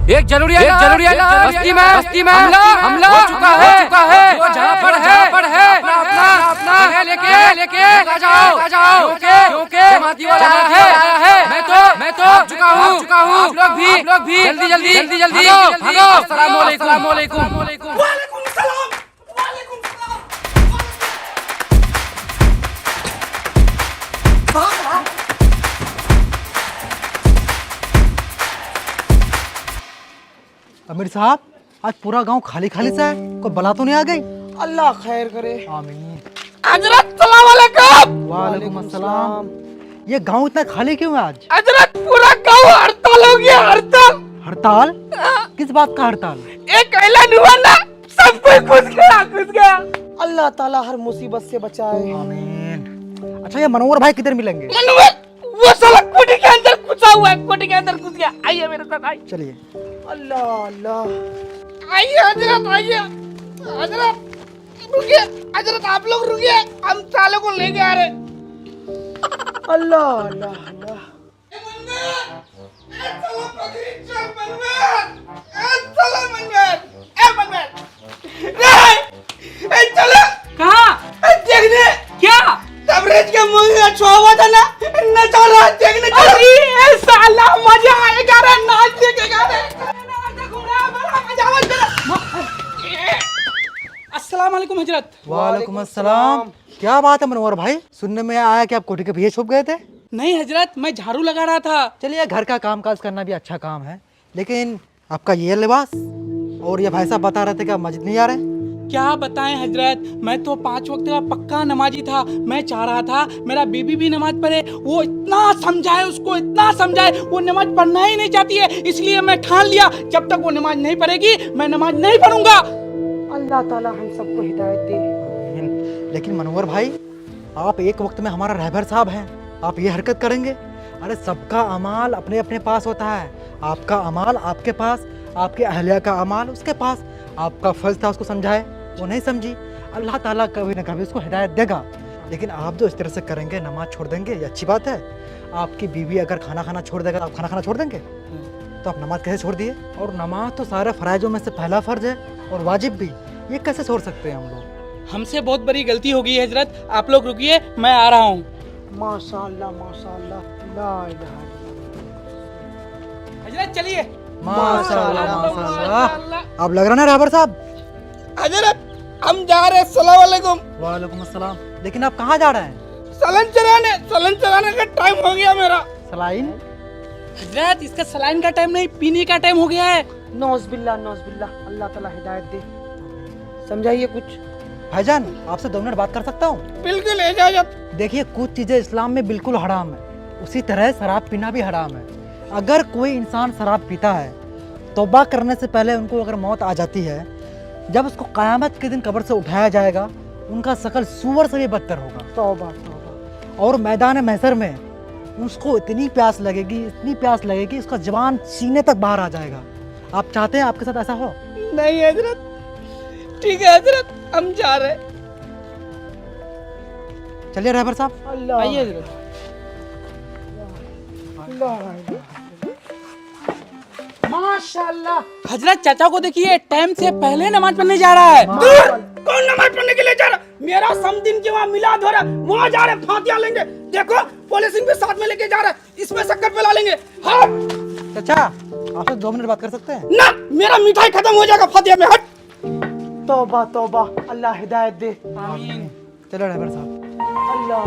एक जरूरी बस्ती में हमला हो चुका है। वो जहाँ पर है अपना लेके आ जाओ क्योंकि जमाती वाला आया है। मैं तो चुका हूँ। आप लोग भी जल्दी भागो। अस्सलाम वालेकुम। अमीर साहब, आज पूरा गांव खाली खाली सा है, कोई बला तो नहीं आ गई? अल्लाह खैर करे। आमीन। हजरत सलाम वालेकुम। वालेकुम अस्सलाम। ये गांव इतना खाली क्यों है आज? हजरत पूरा गांव हड़ताल हो गया। हड़ताल? किस बात का हड़ताल? एक ऐलान हुआ ना, सब कोई घुस गया। अल्लाह ताला हर मुसीबत से बचाए। आमीन। अच्छा, ये मनोवर भाई किधर मिलेंगे? मनोवर वो साला कोठी के अंदर घुसा हुआ है, कोठी के अंदर घुस गया। आइए मेरे साथ आइए। चलिए। अल्लाह आइए हजरत, आइए हजरत। रुकिए हजरत, आप लोग रुकिए, हम साले को लेके आ रहे। अल्लाह देखने क्या तबरेज के मुंह में छुआ हुआ था ना, नजारा देखने साला मजा आएगा रे, नाच देखेगा रे। अस्सलाम वालेकुम हजरत। वालेकुम अस्सलाम। क्या बात है मनोवर भाई, सुनने में आया कि आप कोठी के पीछे छुप गए थे? नहीं हजरत, मैं झाड़ू लगा रहा था। चलिए, घर का काम काज करना भी अच्छा काम है, लेकिन आपका ये लिबास और ये भाई साहब बता रहे थे कि आप मस्जिद नहीं आ रहे। क्या बताएं हजरत, मैं तो 5 वक्त का पक्का नमाजी था। मैं चाह रहा था मेरा बीबी भी नमाज पढ़े। वो इतना समझाए, वो नमाज पढ़ना ही नहीं चाहती है। इसलिए मैं ठान लिया, जब तक वो नमाज नहीं पढ़ेगी मैं नमाज नहीं पढ़ूंगा। अल्लाह ताला हम सबको हिदायत दे। लेकिन मनोवर भाई, आप एक वक्त में हमारा रहबर साहब हैं, आप ये हरकत करेंगे? अरे सबका अमाल अपने अपने पास होता है। आपका अमाल आपके पास, आपके अहलिया का अमाल उसके पास। आपका फर्ज था उसको समझाए, वो नहीं समझी। अल्लाह ताला कभी ना कभी उसको हिदायत देगा। लेकिन आप जो इस तरह से करेंगे, नमाज छोड़ देंगे, ये अच्छी बात है। आपकी बीवी अगर खाना खाना छोड़ देगा, आप खाना खाना छोड़ देंगे? तो आप नमाज कैसे छोड़ दिए? और नमाज तो सारे फ़राइज़ों में से पहला फ़र्ज है और वाजिब भी, ये कैसे छोड़ सकते हैं हम लोग? हमसे बहुत बड़ी गलती हो गई है हजरत, आप लोग रुकिए, मैं आ रहा हूँ। माशाअल्लाह माशाअल्लाह, ला इलाहा इल्लल्लाह। हजरत चलिए। माशाअल्लाह। आप लग रहा ना रहबर साहब? हजरत हम जा रहे हैं। सलाम वालेकुम। वालेकुम अस्सलाम। लेकिन आप कहाँ जा रहे हैं? सलन चलाने का टाइम हो गया मेरा। सलाइन? हजरत इसका सलाइन का टाइम नहीं, पीने का टाइम हो गया है। नौज़ बिल्लाह, अल्लाह ताला हिदायत दे। समझाइए कुछ। भाईजान, आपसे 2 मिनट बात कर सकता हूँ? बिल्कुल इजाजत। देखिए, कुछ चीज़ें इस्लाम में बिल्कुल हराम है, उसी तरह शराब पीना भी हराम है। अगर कोई इंसान शराब पीता है, तौबा करने से पहले उनको अगर मौत आ जाती है, जब उसको क़यामत के दिन कब्र से उठाया जाएगा, उनका शकल सूअर से भी बदतर होगा। तौबा। और मैदान महशर में उसको इतनी प्यास लगेगी उसका जवान सीने तक बाहर आ जाएगा। आप चाहते हैं आपके साथ ऐसा हो? नहीं हजरत, ठीक है हजरत, हम जा रहे। चलिए रहबर साहब, आइए हजरत। माशाअल्लाह। हजरत चाचा को देखिए, टाइम से पहले नमाज पढ़ने जा रहा है। कौन नमाज पढ़ने के लिए जा रहा? मेरा समदिन के वहाँ मिलाद हो रहा है, वहाँ जा रहे, फातिहा लेंगे। देखो पॉलिसिंग भी साथ में लेके जा रहा है, इसमें शक्कर फैला लेंगे। हाँ चाचा, आपसे 2 मिनट बात कर सकते हैं? ना, मेरा मिठाई खत्म हो जाएगा फातिहा में। हट। तौबा, अल्लाह हिदायत दे। आमीन। चलो रहबर साहब। अल्लाह।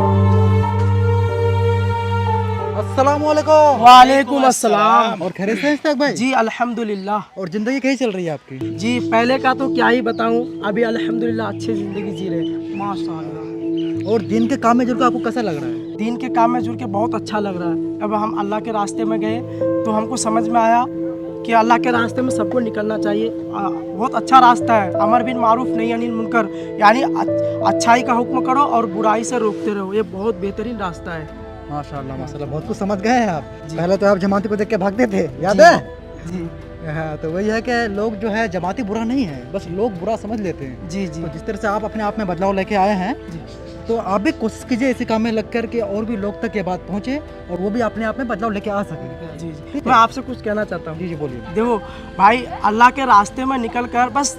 अस्सलाम वालेकुम। वालेकुम अस्सलाम। और खैरियत से हैं इश्ताक भाई? जी अल्हम्दुलिल्लाह। और जिंदगी कैसी चल रही है आपकी? जी पहले का तो क्या ही बताऊं, अभी अल्हम्दुलिल्लाह अच्छी जिंदगी जी रहे हैं, माशाअल्लाह। और दिन के काम में जुड़ कर आपको कैसा लग रहा है? दीन के काम में जुड़ के बहुत अच्छा लग रहा है। अब हम अल्लाह के रास्ते में गए तो हमको समझ में आया कि अल्लाह के रास्ते में सबको निकलना चाहिए। बहुत अच्छा रास्ता है, अमर बिन मारूफ नहीं अनिल मुनकर, यानी अच्छाई का हुक्म करो और बुराई से रोकते रहो। ये बहुत बेहतरीन रास्ता है। माशाल्लाह माशाल्लाह, बहुत कुछ समझ गए हैं आप। पहले तो आप जमाती को देख के भागते थे, याद है? जी हाँ, तो वही है कि लोग जो है जमाती बुरा नहीं है, बस लोग बुरा समझ लेते हैं। जी। तो जिस तरह से आप अपने आप में बदलाव लेके आए हैं, तो आप भी कोशिश कीजिए इसी काम में लग कर के और भी लोग तक ये बात पहुंचे और वो भी अपने आप में बदलाव लेके आ सके। जी जी ठीक मैं है? आपसे कुछ कहना चाहता हूँ। जी जी बोलिए। देखो भाई, अल्लाह के रास्ते में निकल कर बस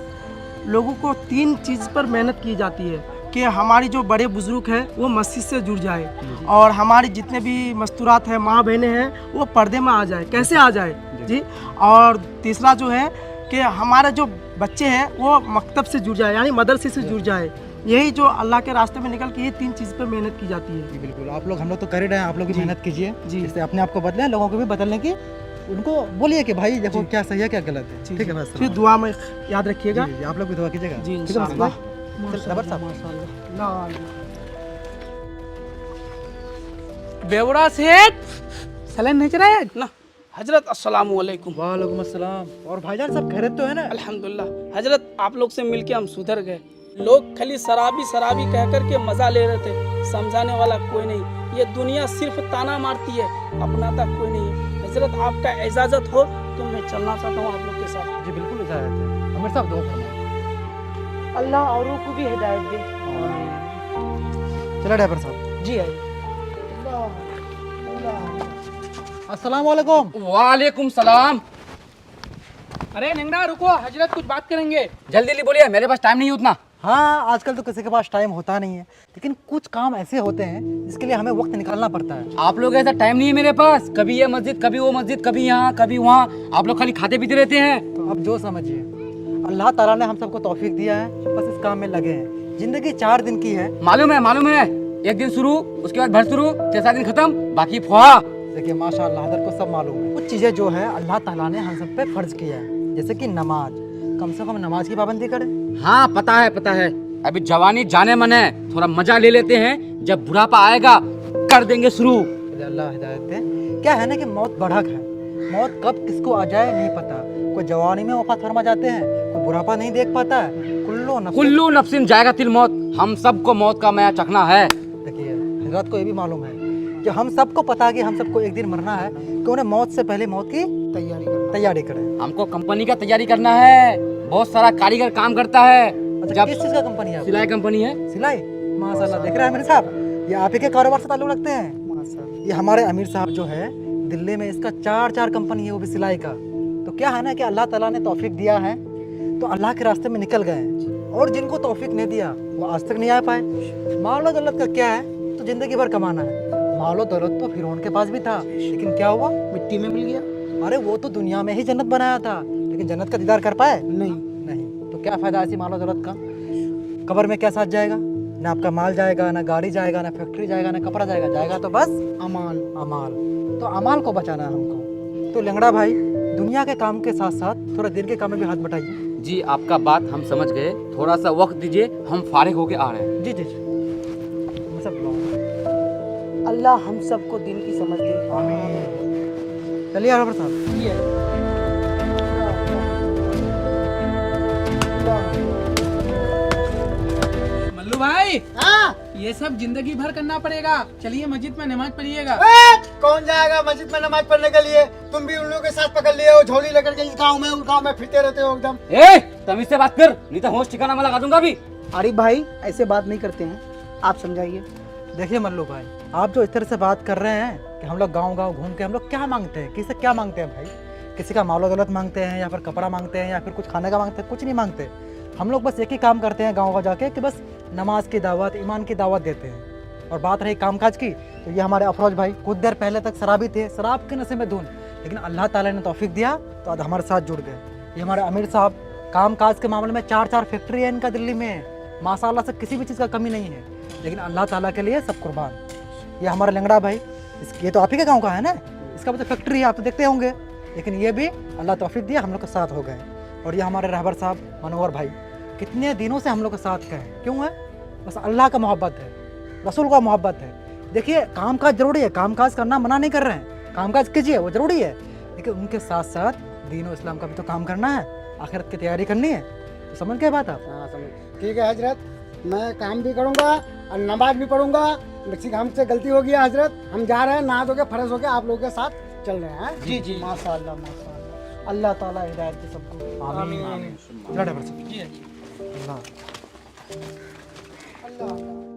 लोगों को 3 चीज़ पर मेहनत की जाती है कि हमारी जो बड़े बुजुर्ग हैं वो मस्जिद से जुड़ जाए और हमारी जितने भी मस्तूरात हैं, माँ बहनें हैं, वो पर्दे में आ जाए। कैसे आ जाए जी? और तीसरा जो है कि हमारे जो बच्चे हैं वो मकतब से जुड़ जाए, यानी मदरसे से जुड़ जाए। यही जो अल्लाह के रास्ते में निकल के ये 3 चीज़ पर मेहनत की जाती है। जी बिल्कुल, आप लोग हम लोग तो कर ही रहे हैं, आप लोग भी जी। मेहनत कीजिए जी। जिससे अपने आप को बदलें, लोगों को भी बदलने की उनको बोलिए कि भाई देखो जी। क्या सही है क्या गलत है। जी, ठीक है जी। बस फिर दुआ में याद रखिएगा। जी, जी, आप लोग भी दुआ कीजिएगा। जी, ठीक है बस इंशाअल्लाह। भाई। जबर साहब बेवड़ा सेठ सलाम नहीं चलाया ना। हजरत अस्सलाम वालेकुम। वालेकुम अस्सलाम। और भाईजान सब खैरियत तो है ना? अल्हम्दुलिल्लाह हजरत, आप लोग से मिलके हम सुधर गए। लोग खाली शराबी शराबी कह कर के मजा ले रहे थे, समझाने वाला कोई नहीं। ये दुनिया सिर्फ ताना मारती है, अपनाता कोई नहीं है। हजरत आपका इजाजत हो तो मैं चलना चाहता हूँ आप लोग के साथ। जी बिल्कुल इजाजत है। अमीर साहब दुआ फरमाइए। अल्लाह औरों को भी हिदायत दे। चलो ड्राइवर साहब। जी आइए। अस्सलाम वालेकुम। वालेकुम सलाम। अरे नेंगड़ा रुको, हजरत कुछ बात करेंगे। जल्दी जल्दी बोलिए, मेरे पास टाइम नहीं है उतना। हाँ आजकल तो किसी के पास टाइम होता नहीं है, लेकिन कुछ काम ऐसे होते हैं जिसके लिए हमें वक्त निकालना पड़ता है। आप लोग ऐसा टाइम नहीं है मेरे पास, कभी ये मस्जिद कभी वो मस्जिद, कभी यहाँ कभी वहाँ, आप लोग खाली खाते पीते रहते हैं। तो अब जो समझिए, अल्लाह ताला ने हम सबको तौफीक दिया है, बस इस काम में लगे हैं। जिंदगी 4 दिन की है। मालूम है, एक दिन शुरू, उसके बाद भर शुरू, 6-7 दिन खत्म, बाकी फुहा। देखिए माशाअल्लाह हज़रत को सब मालूम है। कुछ चीज़ें जो है अल्लाह ताला ने हम सब पे फर्ज किया है, जैसे कि नमाज। कम से कम नमाज की पाबंदी करें। हाँ पता है। अभी जवानी जाने मन है, थोड़ा मजा ले लेते हैं, जब बुढ़ापा आएगा कर देंगे शुरू। अल्लाह हिदायत दे। क्या है ना कि मौत बढ़क है, मौत कब किसको आ जाए नहीं पता। कोई जवानी में वफात फरमा जाते हैं, कोई बुढ़ापा नहीं देख पाता है। कुल्लू नफ्सिन जाएगा तिल मौत, हम सबको मौत का मया चखना है। देखिए हजरत को ये भी मालूम है कि हम सबको पता है कि हम सबको एक दिन मरना है, कि उन्हें मौत से पहले मौत की तैयारी करें। हमको कंपनी का तैयारी करना है, बहुत सारा कारीगर काम करता है। अच्छा किस चीज़ का कंपनी है? सिलाई कंपनी है। सिलाई? माशाल्लाह। देख रहे हैं अमीर साहब, ये आप ही के कारोबार से ताल्लुक रखते हैं। ये हमारे अमीर साहब जो है दिल्ली में, इसका 4 कंपनी है, वो भी सिलाई का। तो क्या है ना कि अल्लाह ताला ने तौफीक दिया है तो अल्लाह के रास्ते में निकल गए हैं, और जिनको तौफीक नहीं दिया वो आज तक नहीं आ पाए। मालो दौलत का क्या है, तो जिंदगी भर कमाना है। मालो दौलत तो फिरौन के पास भी था, लेकिन क्या हुआ, मिट्टी में मिल गया। अरे वो तो दुनिया में ही जन्नत बनाया था, लेकिन जन्नत का दीदार कर पाए? नहीं। तो क्या फायदा ऐसी मालो दौलत का? कब्र में क्या साथ जाएगा? ना आपका माल जाएगा, ना गाड़ी जाएगा, ना फैक्ट्री जाएगा, ना कपड़ा जाएगा तो बस अमाल। तो अमाल को बचाना है हमको। तो लंगड़ा भाई, दुनिया के काम के साथ साथ थोड़ा दिन के काम में भी हाथ बटाइए। जी आपका बात हम समझ गए, थोड़ा सा वक्त दीजिए, हम फारिग होके आ रहे हैं। जी सब अल्लाह हम सबको दिन की समझ दे। आमीन। चलिए हरबर साहब। मल्लू भाई, ये सब जिंदगी भर करना पड़ेगा। चलिए मस्जिद में नमाज पढ़िएगा। कौन जाएगा मस्जिद में नमाज पढ़ने के लिए? तुम भी उन लोगों के साथ पकड़ लिए हो, झोली लेकर के इस गांव में उस गांव में फिरते रहते हो एकदम। तमीज से बात कर, नहीं तो होश ठिकाना में लगा दूंगा अभी। अरे भाई ऐसे बात नहीं करते हैं, आप समझाइए। देखिए मल्लू भाई, आप जो इस तरह से बात कर रहे हैं कि हम लोग गांव घूम के हम लोग क्या मांगते हैं, किसी क्या मांगते हैं भाई? किसी का मालो दौलत मांगते हैं, या फिर कपड़ा मांगते हैं, या फिर कुछ खाने का मांगते हैं? कुछ नहीं मांगते। हम लोग बस एक ही काम करते हैं गाँव जाके, कि बस नमाज की दावत, ईमान की दावत देते हैं। और बात रही कामकाज की, तो ये हमारे अफरोज भाई कुछ देर पहले तक शराबी थे, शराब के नशे में धुन, लेकिन अल्लाह ताला ने तौफीक दिया तो आज हमारे साथ जुड़ गए। ये हमारे अमीर साहब, कामकाज के मामले में 4 फैक्ट्री है इनका दिल्ली में, माशाल्लाह से किसी भी चीज़ का कमी नहीं है, लेकिन अल्लाह ताला के लिए सब कुर्बान। ये हमारा लंगड़ा भाई, ये तो आप ही के गाँव का है ना, इसका भी तो फैक्ट्री है, आप तो देखते होंगे, लेकिन ये भी अल्लाह तौफीक दिया, हम लोग के साथ हो गए। और ये हमारे रहबर साहब मनोहर भाई, कितने दिनों से हम लोग के साथ गए, क्यों है? बस अल्लाह का मोहब्बत है, रसूल का मोहब्बत है। देखिए कामकाज जरूरी है, कामकाज करना मना नहीं कर रहे हैं, कामकाज कीजिए वो जरूरी है, लेकिन उनके साथ साथ दीन और इस्लाम का भी तो काम करना है, आखिरत की तैयारी करनी है। तो समझ गए बात आप? हाँ समझ। ठीक है हजरत, मैं काम भी करूँगा और नमाज भी पढ़ूंगा। हमसे गलती हो गई है हजरत, हम जा रहे हैं, नहा धो के फ्रेश होके आप लोगों के साथ चल रहे हैं। जी माशाअल्लाह माशाअल्लाह, अल्लाह ताला हिदायत दे सबको। आमीन आमीन। अल्लाह।